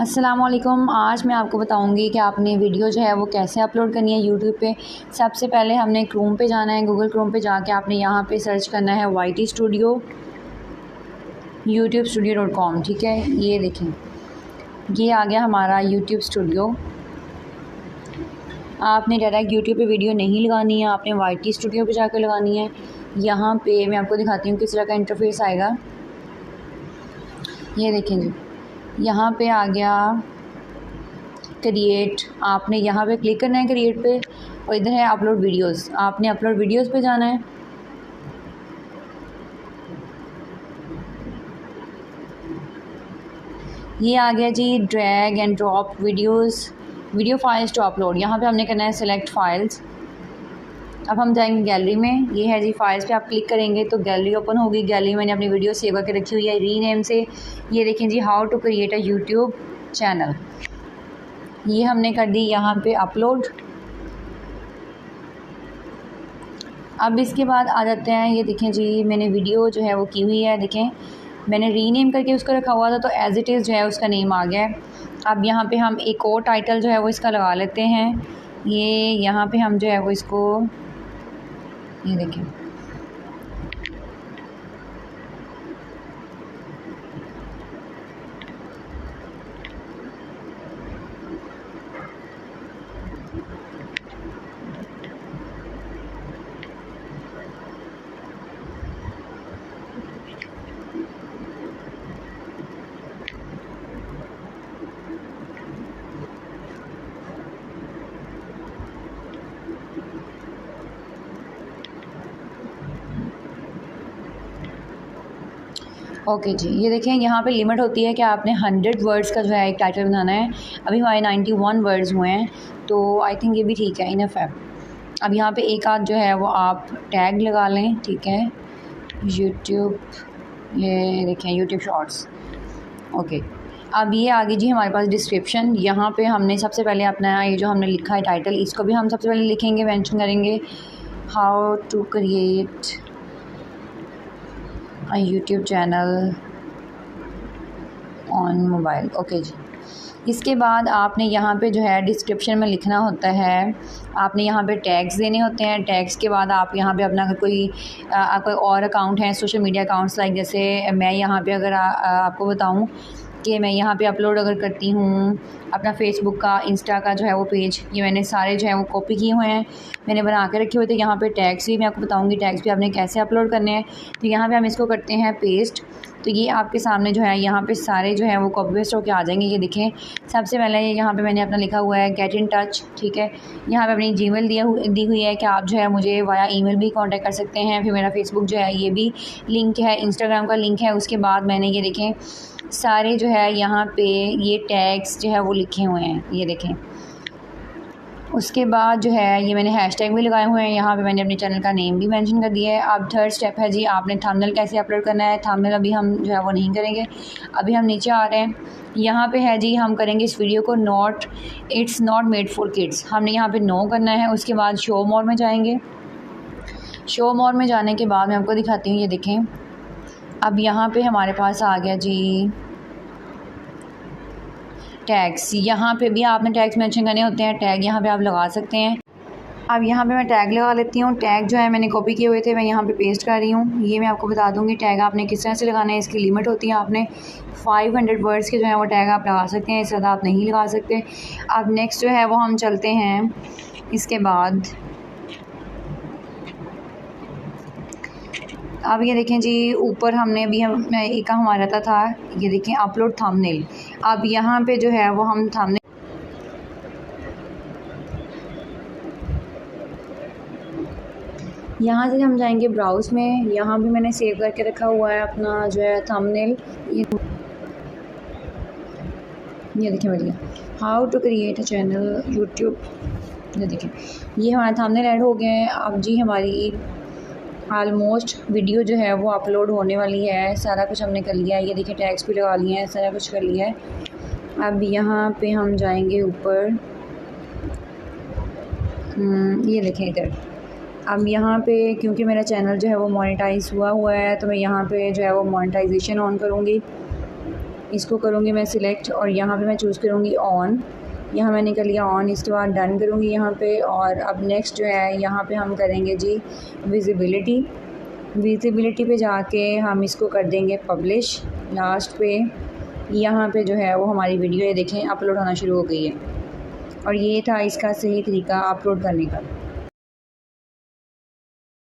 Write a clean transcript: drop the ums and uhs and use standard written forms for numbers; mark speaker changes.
Speaker 1: अस्सलामुअलैकुम। आज मैं आपको बताऊंगी कि आपने वीडियो जो है वो कैसे अपलोड करनी है यूट्यूब पे। सबसे पहले हमने क्रोम पे जाना है, गूगल क्रोम पे जाके आपने यहाँ पे सर्च करना है YT स्टूडियो youtube-studio.com। ठीक है, ये देखें, ये आ गया हमारा यूट्यूब स्टूडियो। आपने डायरेक्ट यूट्यूब पे वीडियो नहीं लगानी है, आपने YT स्टूडियो पे जाकर लगानी है। यहाँ पे मैं आपको दिखाती हूँ किस तरह का इंटरफेस आएगा। ये देखें जी, यहाँ पे आ गया क्रिएट। आपने यहाँ पे क्लिक करना है क्रिएट पे, और इधर है अपलोड वीडियोस। आपने अपलोड वीडियोस पे जाना है। ये आ गया जी drag and drop video files to upload. यहाँ पे हमने करना है सिलेक्ट फाइल्स। अब हम जाएंगे गैलरी में। ये है जी फाइल्स पे आप क्लिक करेंगे तो गैलरी ओपन होगी। गैलरी में मैंने अपनी वीडियो सेव करके रखी हुई है रीनेम से। ये देखें जी, how to create a YouTube channel. ये हमने कर दी यहाँ पे अपलोड। अब इसके बाद आ जाते हैं, ये देखें जी, मैंने वीडियो जो है वो की हुई है। देखें, मैंने रीनेम करके उसको रखा हुआ था तो एज इट इज़ जो है उसका नेम आ गया है। अब यहाँ पे हम एक और टाइटल जो है वो इसका लगा लेते हैं। ये यहाँ पे हम जो है वो इसको, ये देखें, ओके जी, ये देखें यहाँ पे लिमिट होती है कि आपने 100 वर्ड्स का जो है एक टाइटल बनाना है। अभी हमारे 91 वर्ड्स हुए हैं, तो आई थिंक ये भी ठीक है, इनफ है। अब यहाँ पे एक आध जो है वो आप टैग लगा लें। ठीक है, यूट्यूब, ये देखें यूट्यूब शॉर्ट्स। ओके, अब ये आ गई जी हमारे पास डिस्क्रिप्शन। यहाँ पे हमने सबसे पहले अपना ये जो हमने लिखा है टाइटल, इसको भी हम सबसे पहले लिखेंगे, मेंशन करेंगे how to create a YouTube channel on mobile. Okay जी, इसके बाद आपने यहाँ पे जो है डिस्क्रिप्शन में लिखना होता है। आपने यहाँ पे टैग्स देने होते हैं। टैग्स के बाद आप यहाँ पे अपना कोई कोई और अकाउंट है, सोशल मीडिया अकाउंट्स, लाइक जैसे मैं यहाँ पे अगर आपको बताऊँ कि मैं यहाँ पे अपलोड अगर करती हूँ अपना फेसबुक का, इंस्टा का जो है वो पेज, ये मैंने सारे जो है वो कॉपी किए हुए हैं, मैंने बना के रखे हुए थे। यहाँ पे टैग्स भी मैं आपको बताऊँगी, टैग्स भी आपने कैसे अपलोड करने हैं। तो यहाँ पे हम इसको करते हैं पेस्ट। तो ये आपके सामने जो है यहाँ पे सारे जो है वो कॉपी पेस्ट होकर आ जाएंगे। ये देखें, सबसे पहले यहाँ पे मैंने अपना लिखा हुआ है गेट इन टच। ठीक है, यहाँ पे अपनी जीमेल दी हुई है कि आप जो है मुझे वाया ईमेल भी कांटेक्ट कर सकते हैं। फिर मेरा फेसबुक जो है ये भी लिंक है, इंस्टाग्राम का लिंक है। उसके बाद मैंने ये देखें सारे जो है यहाँ पे ये टैग्स जो है वो लिखे हुए हैं, ये देखें। उसके बाद जो है ये मैंने हैशटैग भी लगाए हुए हैं। यहाँ पे मैंने अपने चैनल का नेम भी मेंशन कर दिया है। अब थर्ड स्टेप है जी, आपने थंबनेल कैसे अपलोड करना है। थंबनेल अभी हम जो है वो नहीं करेंगे, अभी हम नीचे आ रहे हैं। यहाँ पे है जी, हम करेंगे इस वीडियो को it's not made for kids. हमने यहाँ पे नो करना है। उसके बाद शो मोर में जाएंगे। शो मोर में जाने के बाद मैं आपको दिखाती हूँ, ये देखें, अब यहाँ पे हमारे पास आ गया जी टैग्स। यहाँ पे भी आपने टैग्स मेंशन करने होते हैं। टैग यहाँ पे आप लगा सकते हैं। अब यहाँ पे मैं टैग लगा लेती हूँ। टैग जो है मैंने कॉपी किए हुए थे, मैं यहाँ पे पेस्ट कर रही हूँ। ये मैं आपको बता दूँगी टैग आपने किस तरह से लगाना है, इसकी लिमिट होती है। आपने 500 वर्ड्स के जो है वो टैग आप लगा सकते हैं, इससे ज़्यादा आप नहीं लगा सकते। अब नेक्स्ट जो है वो हम चलते हैं। इसके बाद अब ये देखें जी, ऊपर हमने भी एक हमारा था, ये देखें अपलोड थंबनेल। अब यहाँ पे जो है वो हम थंबनेल, यहाँ से हम जाएंगे ब्राउज़ में। यहाँ भी मैंने सेव करके रखा हुआ है अपना जो है थंबनेल। ये देखें बढ़िया, how to create a channel YouTube. ये देखें, ये हमारा थंबनेल ऐड हो गया है। अब जी हमारी ऑलमोस्ट वीडियो जो है वो अपलोड होने वाली है। सारा कुछ हमने कर लिया है। ये देखिए टैग्स भी लगा लिए हैं, सारा कुछ कर लिया है। अब यहाँ पे हम जाएंगे ऊपर, ये देखें इधर। अब यहाँ पे क्योंकि मेरा चैनल जो है वो मोनेटाइज हुआ है, तो मैं यहाँ पे जो है वो मोनेटाइजेशन ऑन करूँगी। इसको करूँगी मैं सिलेक्ट और यहाँ पे मैं चूज़ करूँगी ऑन। यहाँ मैंने कर लिया ऑन। इसके बाद डन करूँगी यहाँ पे। और अब नेक्स्ट जो है यहाँ पे हम करेंगे जी विजिबिलिटी। विजिबिलिटी पे जाके हम इसको कर देंगे पब्लिश। लास्ट पे यहाँ पे जो है वो हमारी वीडियो ये देखें अपलोड होना शुरू हो गई है। और ये था इसका सही तरीका अपलोड करने का।